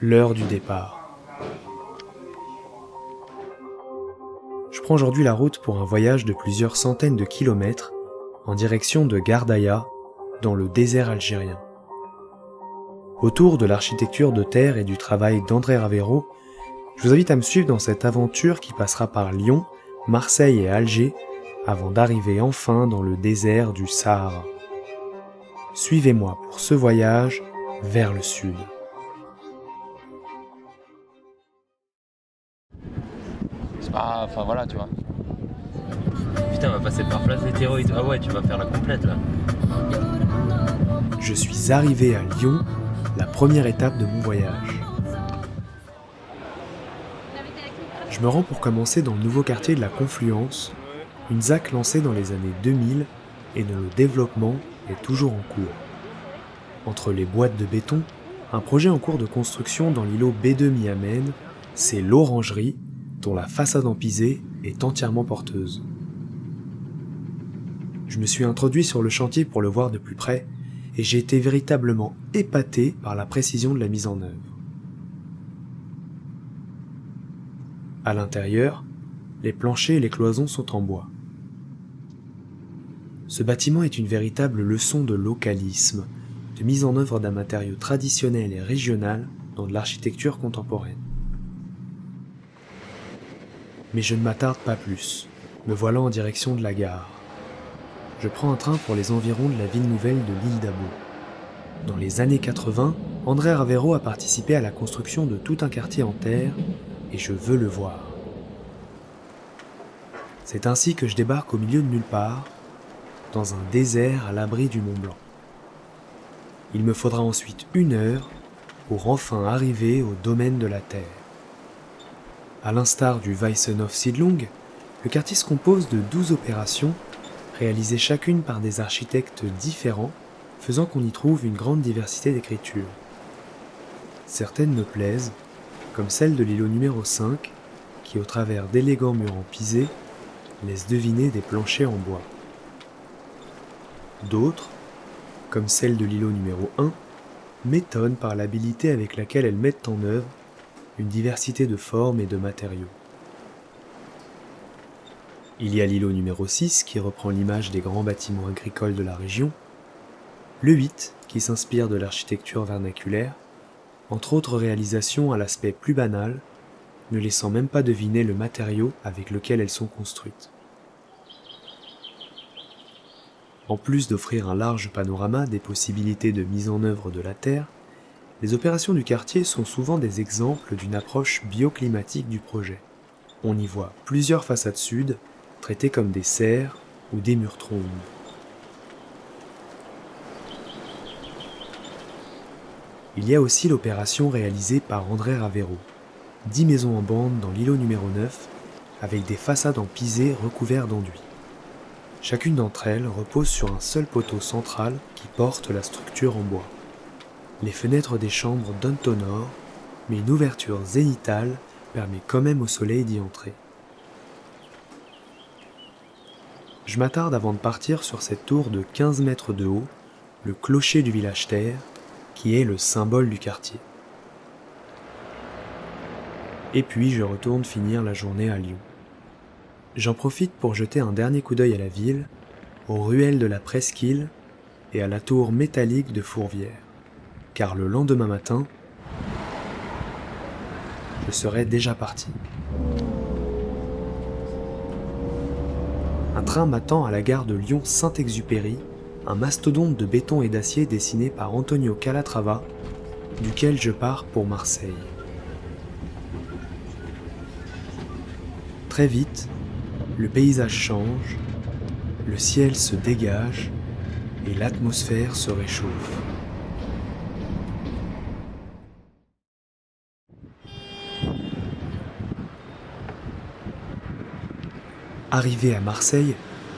l'heure du départ. Je prends aujourd'hui la route pour un voyage de plusieurs centaines de kilomètres en direction de Gardaïa, dans le désert algérien. Autour de l'architecture de terre et du travail d'André Ravero, je vous invite à me suivre dans cette aventure qui passera par Lyon, Marseille et Alger avant d'arriver enfin dans le désert du Sahara. Suivez-moi pour ce voyage vers le sud. Enfin voilà, tu vois. Putain, on va passer par Place des Terroristes. Ah ouais, tu vas faire la complète là. Je suis arrivé à Lyon, la première étape de mon voyage. Je me rends pour commencer dans le nouveau quartier de la Confluence, une ZAC lancée dans les années 2000 et dont le développement est toujours en cours. Entre les boîtes de béton, un projet en cours de construction dans l'îlot B2 Miamène, c'est l'Orangerie, dont la façade en pisé est entièrement porteuse. Je me suis introduit sur le chantier pour le voir de plus près, et j'ai été véritablement épaté par la précision de la mise en œuvre. À l'intérieur, les planchers et les cloisons sont en bois. Ce bâtiment est une véritable leçon de localisme, de mise en œuvre d'un matériau traditionnel et régional dans de l'architecture contemporaine. Mais je ne m'attarde pas plus, me voilà en direction de la gare. Je prends un train pour les environs de la ville nouvelle de l'île d'Abo. Dans les années 80, André Ravero a participé à la construction de tout un quartier en terre, et je veux le voir. C'est ainsi que je débarque au milieu de nulle part, dans un désert à l'abri du Mont Blanc. Il me faudra ensuite 1 heure pour enfin arriver au domaine de la Terre. À l'instar du Weissenhof Siedlung, le quartier se compose de 12 opérations, réalisées chacune par des architectes différents, faisant qu'on y trouve une grande diversité d'écritures. Certaines me plaisent, comme celle de l'îlot numéro 5, qui au travers d'élégants murs en pisé, laisse deviner des planchers en bois. D'autres, comme celle de l'îlot numéro 1, m'étonnent par l'habileté avec laquelle elles mettent en œuvre une diversité de formes et de matériaux. Il y a l'îlot numéro 6 qui reprend l'image des grands bâtiments agricoles de la région, le 8 qui s'inspire de l'architecture vernaculaire, entre autres réalisations à l'aspect plus banal, ne laissant même pas deviner le matériau avec lequel elles sont construites. En plus d'offrir un large panorama des possibilités de mise en œuvre de la Terre, les opérations du quartier sont souvent des exemples d'une approche bioclimatique du projet. On y voit plusieurs façades sud, traitées comme des serres ou des murs trombes. Il y a aussi l'opération réalisée par André Ravero, 10 maisons en bande dans l'îlot numéro 9, avec des façades en pisé recouvertes d'enduit. Chacune d'entre elles repose sur un seul poteau central qui porte la structure en bois. Les fenêtres des chambres donnent au nord, mais une ouverture zénithale permet quand même au soleil d'y entrer. Je m'attarde avant de partir sur cette tour de 15 mètres de haut, le clocher du village terre, qui est le symbole du quartier. Et puis je retourne finir la journée à Lyon. J'en profite pour jeter un dernier coup d'œil à la ville, aux ruelles de la Presqu'île et à la tour métallique de Fourvière. Car le lendemain matin, je serai déjà parti. Un train m'attend à la gare de Lyon-Saint-Exupéry, un mastodonte de béton et d'acier dessiné par Antonio Calatrava, duquel je pars pour Marseille. Très vite, le paysage change, le ciel se dégage et l'atmosphère se réchauffe. Arrivé à Marseille,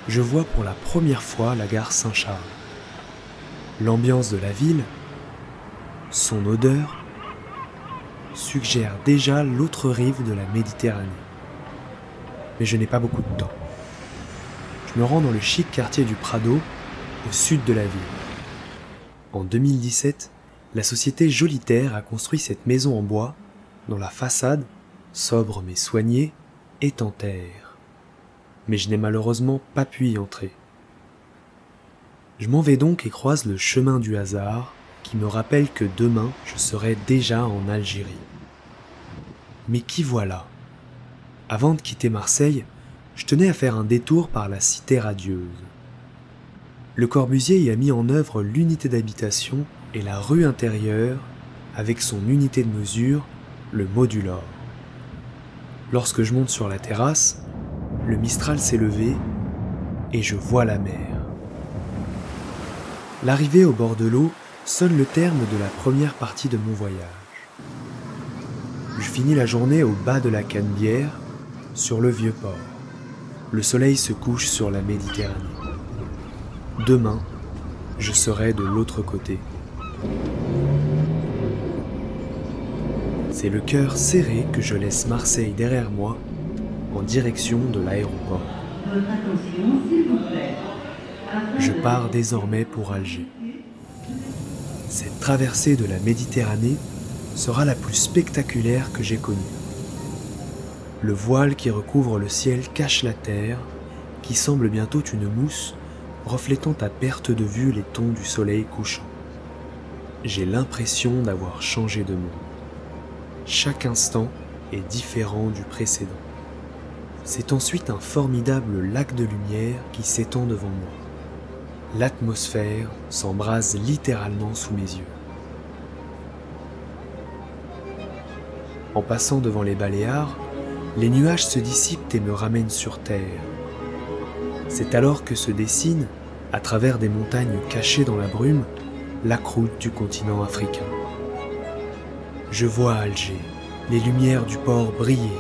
je vois pour la première fois la gare Saint-Charles. L'ambiance de la ville, son odeur, suggère déjà l'autre rive de la Méditerranée. Mais je n'ai pas beaucoup de temps. Je me rends dans le chic quartier du Prado, au sud de la ville. En 2017, La société Jolitaire a construit cette maison en bois, dont la façade, sobre mais soignée, est en terre. Mais je n'ai malheureusement pas pu y entrer. Je m'en vais donc et croise le chemin du hasard, qui me rappelle que demain je serai déjà en Algérie. Mais qui voilà ? Avant de quitter Marseille, je tenais à faire un détour par la cité radieuse. Le Corbusier y a mis en œuvre l'unité d'habitation et la rue intérieure avec son unité de mesure, le modulor. Lorsque je monte sur la terrasse, le Mistral s'est levé et je vois la mer. L'arrivée au bord de l'eau sonne le terme de la première partie de mon voyage. Je finis la journée au bas de la Canebière, sur le vieux port. Le soleil se couche sur la Méditerranée. Demain, je serai de l'autre côté. C'est le cœur serré que je laisse Marseille derrière moi, en direction de l'aéroport. Votre attention, s'il vous plaît. Je pars désormais pour Alger. Cette traversée de la Méditerranée sera la plus spectaculaire que j'ai connue. Le voile qui recouvre le ciel cache la terre, qui semble bientôt une mousse, reflétant à perte de vue les tons du soleil couchant. J'ai l'impression d'avoir changé de monde. Chaque instant est différent du précédent. C'est ensuite un formidable lac de lumière qui s'étend devant moi. L'atmosphère s'embrase littéralement sous mes yeux. En passant devant les Baléares, les nuages se dissipent et me ramènent sur terre. C'est alors que se dessine, à travers des montagnes cachées dans la brume, la croûte du continent africain. Je vois Alger, les lumières du port briller.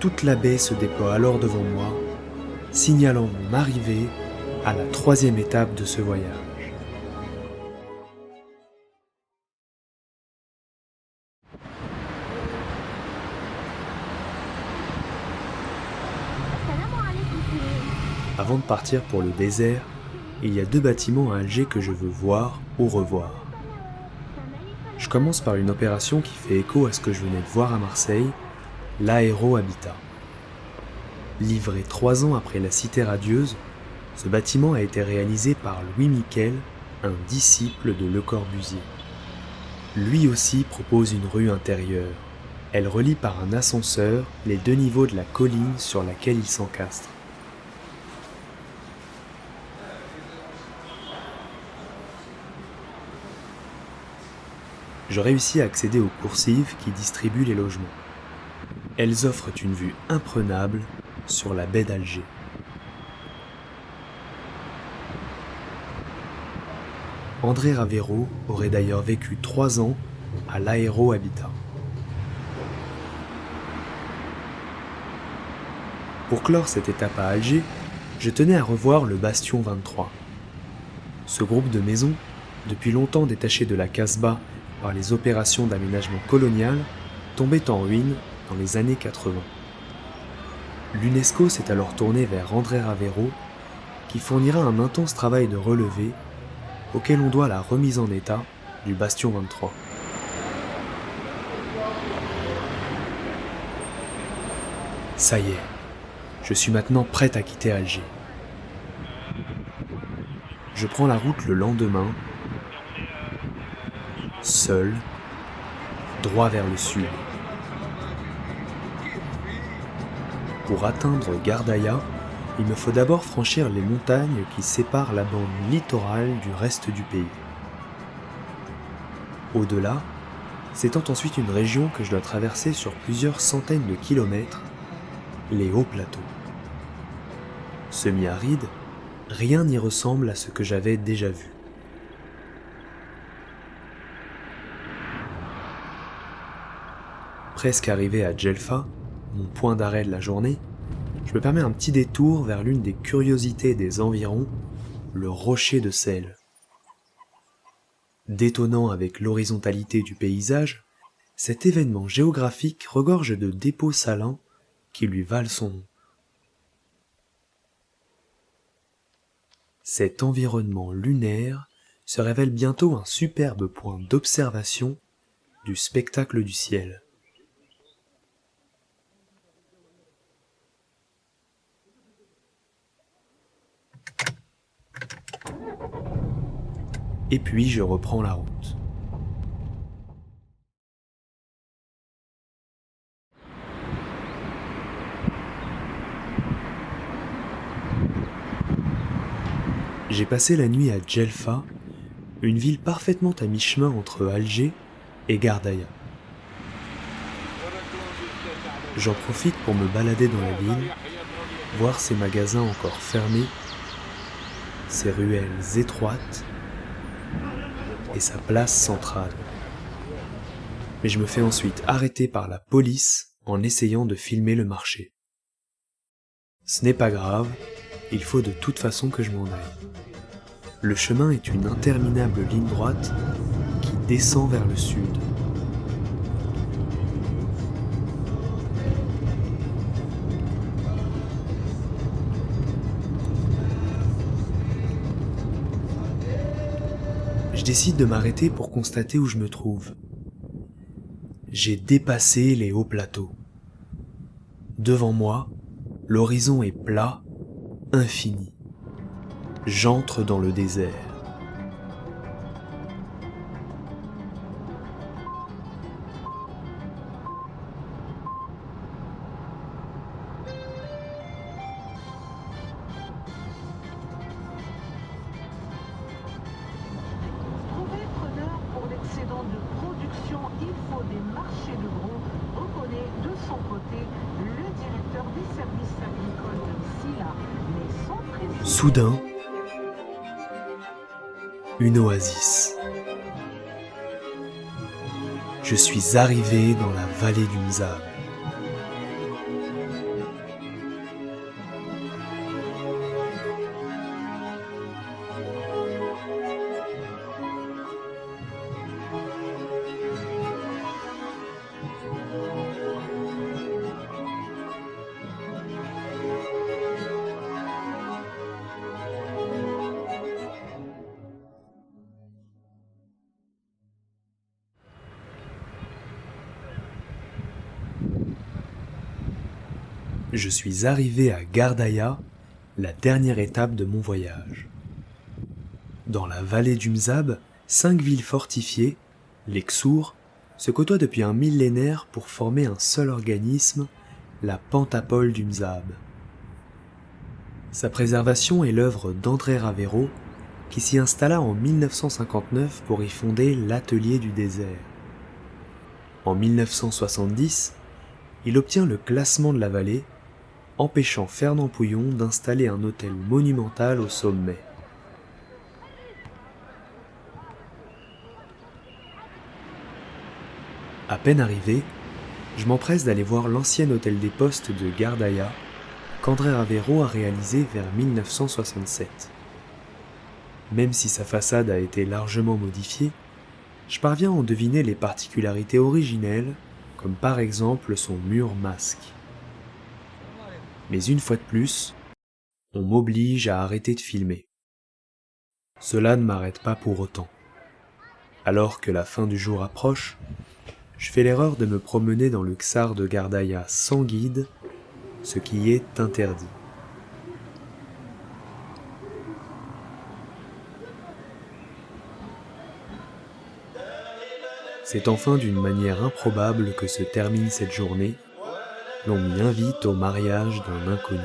Toute la baie se déploie alors devant moi, signalant mon arrivée à la 3e étape de ce voyage. Avant de partir pour le désert, il y a 2 bâtiments à Alger que je veux voir ou revoir. Je commence par une opération qui fait écho à ce que je venais de voir à Marseille, l'aéro-habitat. Livré 3 ans après la Cité radieuse, ce bâtiment a été réalisé par Louis Miquel, un disciple de Le Corbusier. Lui aussi propose une rue intérieure. Elle relie par un ascenseur les 2 niveaux de la colline sur laquelle il s'encastre. Je réussis à accéder aux coursives qui distribuent les logements. Elles offrent une vue imprenable sur la baie d'Alger. André Ravero aurait d'ailleurs vécu 3 ans à l'aéro-habitat. Pour clore cette étape à Alger, je tenais à revoir le Bastion 23. Ce groupe de maisons, depuis longtemps détaché de la Casbah par les opérations d'aménagement colonial, tombait en ruine dans les années 80. L'UNESCO s'est alors tourné vers André Ravero, qui fournira un intense travail de relevé auquel on doit la remise en état du Bastion 23. Ça y est, je suis maintenant prêt à quitter Alger. Je prends la route le lendemain, seul, droit vers le sud. Pour atteindre Gardaïa, il me faut d'abord franchir les montagnes qui séparent la bande littorale du reste du pays. Au-delà, s'étend ensuite une région que je dois traverser sur plusieurs centaines de kilomètres, les hauts plateaux. Semi-aride, rien n'y ressemble à ce que j'avais déjà vu. Presque arrivé à Djelfa, mon point d'arrêt de la journée, je me permets un petit détour vers l'une des curiosités des environs, le rocher de sel. Détonnant avec l'horizontalité du paysage, cet événement géographique regorge de dépôts salins qui lui valent son nom. Cet environnement lunaire se révèle bientôt un superbe point d'observation du spectacle du ciel. Et puis je reprends la route. J'ai passé la nuit à Djelfa, une ville parfaitement à mi-chemin entre Alger et Gardaïa. J'en profite pour me balader dans la ville, voir ses magasins encore fermés, ses ruelles étroites et sa place centrale. Mais je me fais ensuite arrêter par la police en essayant de filmer le marché. Ce n'est pas grave, il faut de toute façon que je m'en aille. Le chemin est une interminable ligne droite qui descend vers le sud. Je décide de m'arrêter pour constater où je me trouve. J'ai dépassé les hauts plateaux. Devant moi, l'horizon est plat, infini. J'entre dans le désert. Trouver preneur pour l'excédent de production, il faut des marchés de gros, reconnaît de son côté le directeur des services agricoles de Silla, mais sans préciser. Soudain, une oasis. Je suis arrivé dans la vallée du Mzab. Je suis arrivé à Gardaïa, la dernière étape de mon voyage. Dans la vallée du Mzab, 5 villes fortifiées, les Ksour, se côtoient depuis un millénaire pour former un seul organisme, la Pentapole du Mzab. Sa préservation est l'œuvre d'André Ravero, qui s'y installa en 1959 pour y fonder l'Atelier du désert. En 1970, il obtient le classement de la vallée, empêchant Fernand Pouillon d'installer un hôtel monumental au sommet. À peine arrivé, je m'empresse d'aller voir l'ancien hôtel des postes de Gardaïa qu'André Ravero a réalisé vers 1967. Même si sa façade a été largement modifiée, je parviens à en deviner les particularités originelles, comme par exemple son mur masque. Mais une fois de plus, on m'oblige à arrêter de filmer. Cela ne m'arrête pas pour autant. Alors que la fin du jour approche, je fais l'erreur de me promener dans le Ksar de Gardaïa sans guide, ce qui est interdit. C'est enfin d'une manière improbable que se termine cette journée. L'on m'y invite au mariage d'un inconnu.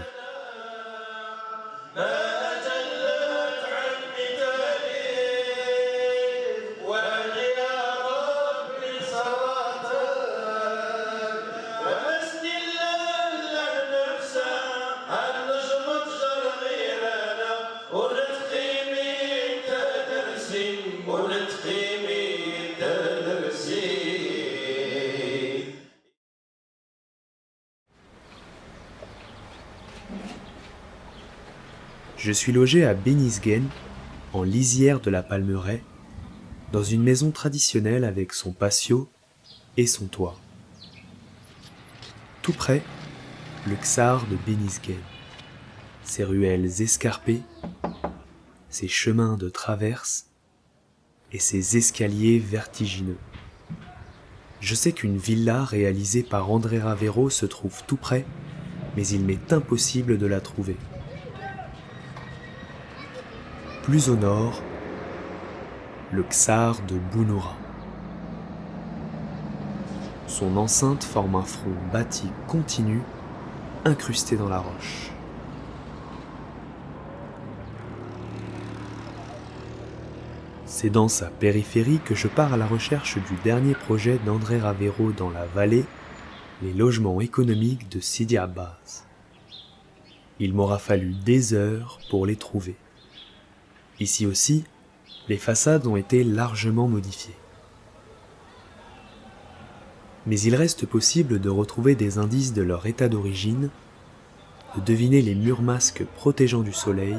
Je suis logé à Bénisguène, en lisière de la Palmeraie, dans une maison traditionnelle avec son patio et son toit. Tout près, le Ksar de Bénisguène, ses ruelles escarpées, ses chemins de traverse et ses escaliers vertigineux. Je sais qu'une villa réalisée par André Ravero se trouve tout près, mais il m'est impossible de la trouver. Plus au nord, le Ksar de Bounoura. Son enceinte forme un front bâti continu, incrusté dans la roche. C'est dans sa périphérie que je pars à la recherche du dernier projet d'André Ravero dans la vallée, les logements économiques de Sidi Abbas. Il m'aura fallu des heures pour les trouver. Ici aussi, les façades ont été largement modifiées. Mais il reste possible de retrouver des indices de leur état d'origine, de deviner les murs masques protégeant du soleil,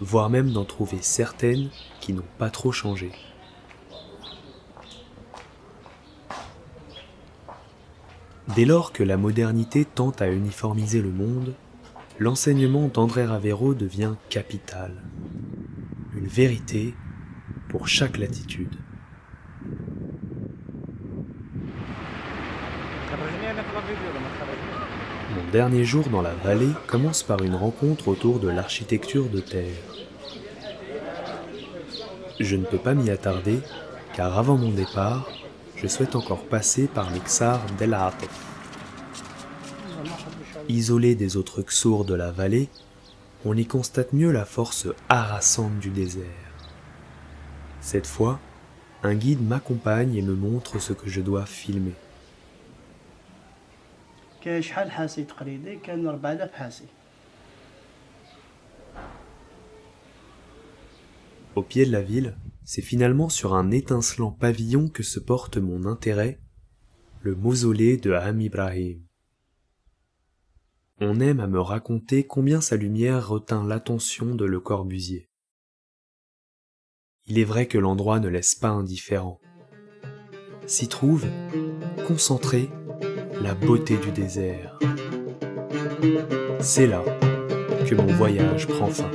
voire même d'en trouver certaines qui n'ont pas trop changé. Dès lors que la modernité tente à uniformiser le monde, l'enseignement d'André Ravero devient capital. Une vérité pour chaque latitude. Mon dernier jour dans la vallée commence par une rencontre autour de l'architecture de terre. Je ne peux pas m'y attarder, car avant mon départ, je souhaite encore passer par les Ksar d'El Atif. Isolé des autres Ksours de la vallée, on y constate mieux la force harassante du désert. Cette fois, un guide m'accompagne et me montre ce que je dois filmer. Au pied de la ville, c'est finalement sur un étincelant pavillon que se porte mon intérêt, le mausolée de Ham Ibrahim. On aime à me raconter combien sa lumière retint l'attention de Le Corbusier. Il est vrai que l'endroit ne laisse pas indifférent. S'y trouve, concentrée, la beauté du désert. C'est là que mon voyage prend fin.